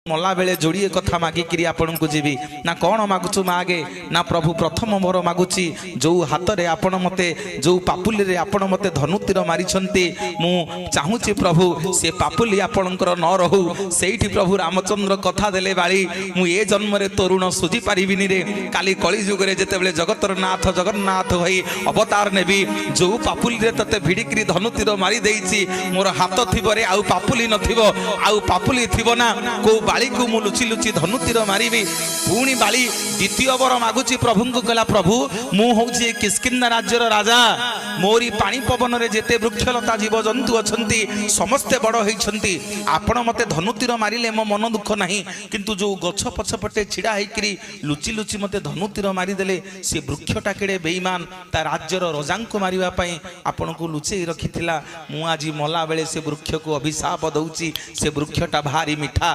मला बेले जोड़िए कथा मागिकी आपण को जीवी ना कौन मागुचु मागे ना प्रभु प्रथम मोर मागुची जो हाथ रे आपण मते जो पापुली रे आपण मते धनुतीर मारी मु चाहूची प्रभु से पापुली आपणकर न रहू सेठी प्रभु रामचंद्र कथा देले बाली मु ए जन्म रे तरुण सुझी पारिबिनी रे काली कली जुग रे जेतेबेले जगतर नाथ जगन्नाथ होई अवतार नेबी जो पापुली रे तते भिडिकरी धनुतीर मारी देइची मोर हाथ थिबो रे आउ पापुली नथिबो आउ पापुली थिबो ना को बाली को मु लुचि लुचि धनुतीर मारिबी पुणी बाली द्वितीय वर मागुची प्रभु को कहला प्रभु मु होउची किष्किंधा राज्यर राजा मोरी पानी पवन रे जेते वृक्षलता जीव जंतु अछंती समस्ते बड़ होइछंती आपण मते धनुतीर मारिले मो मन दुख नाही किंतु जो गछ पछपटे छिड़ा हेकरी लुचि लुचि मते धनुतीर मारी देले से वृक्षटा केड़े बेईमान ता राज्यर राजा को मारिबा पई आपण को लुचेई रखिथिला मु आजी मला बेले से वृक्ष को अभिशाप दउची से वृक्षटा भारी मिठा।